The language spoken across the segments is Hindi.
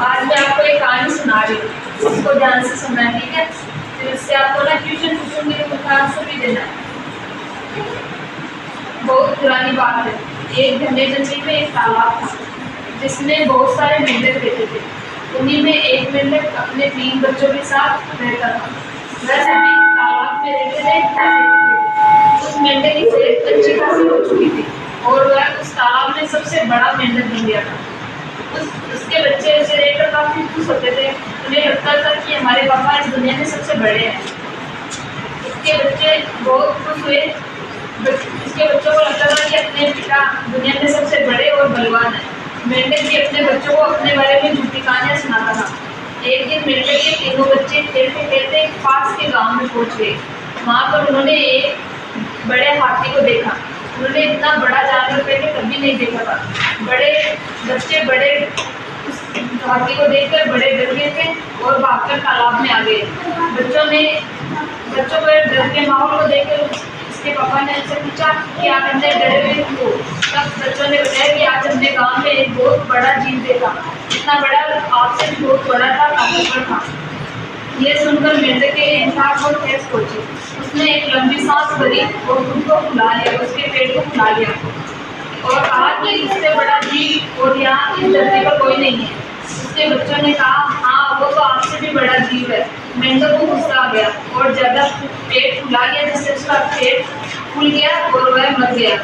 आज मैं आपको एक कहानी सुना रही हूँ, उसको ध्यान से सुनना है, ठीक है। फिर इससे आपको ना ट्यूशन पूछूंगी तो आंसर भी देना है। बहुत पुरानी बात है। एक घने जंगल में एक तालाब था जिसमें बहुत सारे मेंढक रहते थे। उन्हीं में एक मेंढक अपने 3 बच्चों के साथ रहता था। वह सभी तालाब में रहते थे। उस मेंढक की सेहत अच्छी खासी हो चुकी थी और वह उस तालाब में सबसे बड़ा मेंढक बन गया था। उसके बच्चे उसे देखकर काफी खुश होते थे। उन्हें लगता था कि हमारे पापा इस दुनिया में सबसे बड़े हैं। उसके बच्चे बहुत खुश हुए। उसके बच्चों को लगता था कि अपने पिता दुनिया में सबसे बड़े और बलवान हैं। मेंढक भी अपने बच्चों को अपने बारे में झूठी कहानियां सुनाता था। एक दिन मेंढक के तीनों बच्चे खेलते खेलते पास के गांव में पहुंच गए। वहां पर उन्होंने एक बड़े हाथी को देखा। उन्होंने इतना बड़ा जानवर पहले कभी नहीं देखा था। बड़े बच्चे उस हाथी को देखकर बड़े डर गए थे और भागकर तालाब में आ गए। बच्चों को डर के माहौल को देखकर उसके पापा ने उनसे पूछा कि आप इतने डरे हुए हो। तब बच्चों ने बताया कि आज हमने गांव में एक बहुत बड़ा जीव देखा। इतना बड़ा आपसे भी बहुत बड़ा था, ताकतवर था। ये सुनकर मेंढक के इंसान और ठेस पहुंची। उसने एक लंबी सांस भरी और खुद को फुला लिया, उसके पेट को फुला लिया और कहा कि इससे बड़ा जीव और यहाँ इस धरती पर कोई नहीं है। उसके बच्चों ने कहा, हाँ वो तो आपसे भी बड़ा जीव है। मेंढक को गुस्सा आ गया और ज्यादा पेट फुला लिया, जिससे उसका पेट फूल गया और वह मर गया।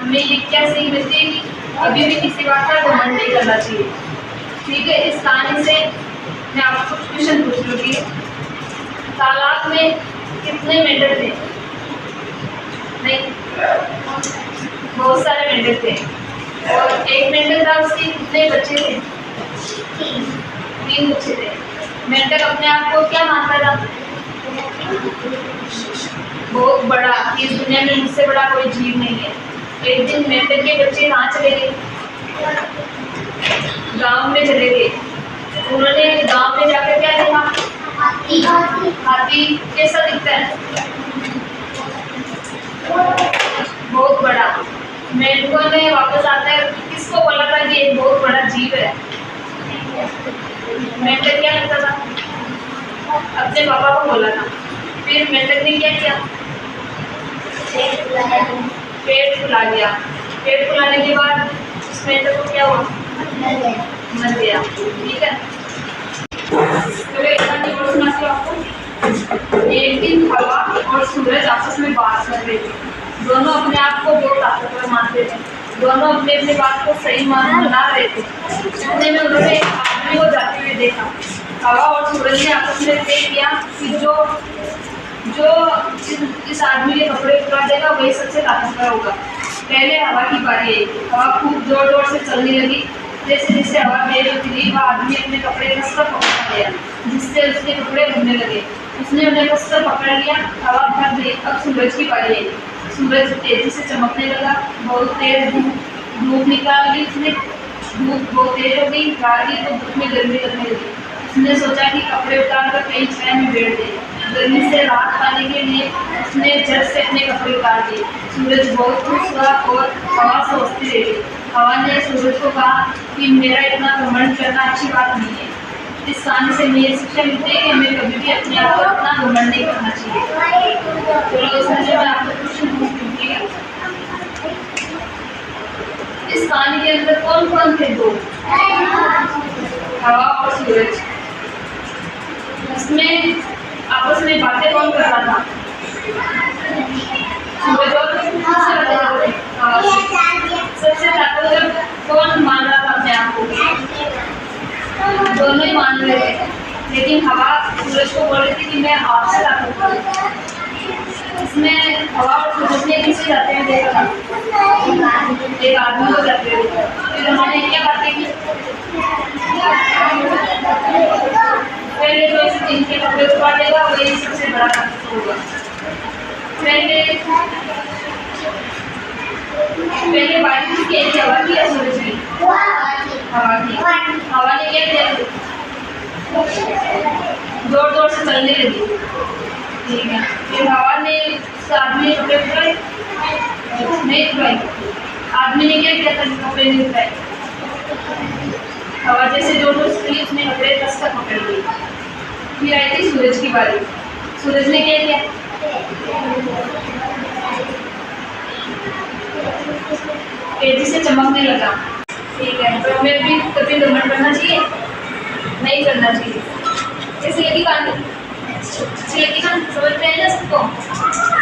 हमें ये क्या सीख मिलती है कि कभी भी किसी बात का घमंड नहीं करना चाहिए। ठीक है, इस कहानी से मैं आपको कुछ क्वेश्चन पूछ लूंगी। तालाब में कितने मेंढक थे? नहीं, बहुत सारे मेंढक थे। और एक मेंढक था, उसके कितने बच्चे थे? 3 बच्चे थे। मेंढक अपने आप को क्या मानता था? बहुत बड़ा, कि इस दुनिया में मुझसे बड़ा कोई जीव नहीं है। एक दिन मेंढक के बच्चे कहाँ चले गए? गांव में चले गए। उन्होंने गांव में जाकर क्या देखा? हाथी कैसा दिखता है? बहुत बड़ा। मेंढकों ने वापस आते किसको बोला था कि एक बहुत बड़ा जीव है? मेंढक क्या लगता था? अपने पापा को बोला था। फिर मेंढक ने क्या किया? पेट फुला लिया। पेट फुलाने के बाद उस मेंढक को क्या हुआ? मर गया। ठीक है, तो एक कहानी और सुनाती हूँ आपको। एक दिन हवा और सूरज आपस में बात कर रहे थे। दोनों अपने आप को बहुत ताकतवर मानते थे। दोनों अपने अपने बात को सही मना रहे थे। इतने में उन्होंने एक आदमी को जाते हुए देखा। हवा और सूरज ने आपस में तय किया कि जो इस आदमी के कपड़े उतार देगा वही सबसे ताकतवर होगा। पहले हवा की बारी आई। हवा खूब जोर जोर से चलने लगी। जैसे जैसे हवा तेज होती गई, वह आदमी अपने कपड़े कसकर पकड़ लिया, जिससे उसके कपड़े उड़ने लगे। उसने उन्हें कसकर पकड़ लिया। हवा भर गई। अब सूरज की बारी आई। सूरज तेजी से चमकने लगा। बहुत तेज धूप निकाल ली उसने। धूप बहुत तेज हो गई, गाड़ी तो धूप में गर्मी लगने लगी। उसने सोचा कि कपड़े उतार कर कहीं छाया में बैठ दे। गर्मी से राहत पाने के लिए उसने झट से अपने कपड़े उतार दिए। सूरज बहुत खुश हुआ और हवा सोचती रही। हवा ने सूरज को कहा कि मेरा इतना घमंड करना अच्छी बात नहीं है। इस कहानी से मुझे शिक्षा मिलती है कि हमें कभी भी अपने आप को इतना घमंड नहीं करना चाहिए। चलो इसमें जो मैं आपको क्वेश्चन पूछूंगी, इस कहानी के अंदर कौन कौन थे? 2, हवा और सूरज। इसमें आपस में बातें कौन कर रहा था? सूरज और सबसे ताकतवर कौन मान रहा था अपने आप को? दोनों ही मान रहे थे, लेकिन हवा सूरज को बोल रही थी कि मैं आपसे ताकतवर हूं। इसमें हवा और सूरज ने किसे जाते हुए देखा था? एक आदमी को जाते हुए। फिर उन्होंने क्या बातें की? पहले जो जिनके कपड़े उतार देगा वही सबसे बड़ा ताकतवर होगा। पहले बारिश की हवा की या सूरज की? हवा की। हवा ने क्या किया? जोर जोर से चलने लगी। ठीक है, फिर हवा ने उस आदमी के कपड़े उतारे? नहीं उतारे। आदमी ने क्या किया था? कपड़े नहीं उतारे। हवा जैसे जो उसने कपड़े कस तक पकड़ ली। फिर आई थी सूरज की बारी। सूरज ने क्या किया? तेजी से चमकने लगा। ठीक है, तो हमें भी कभी घमंड करना चाहिए? नहीं करना चाहिए। कैसे लगी कहानी? अच्छी लगी ना? समझ में आई ना सबको?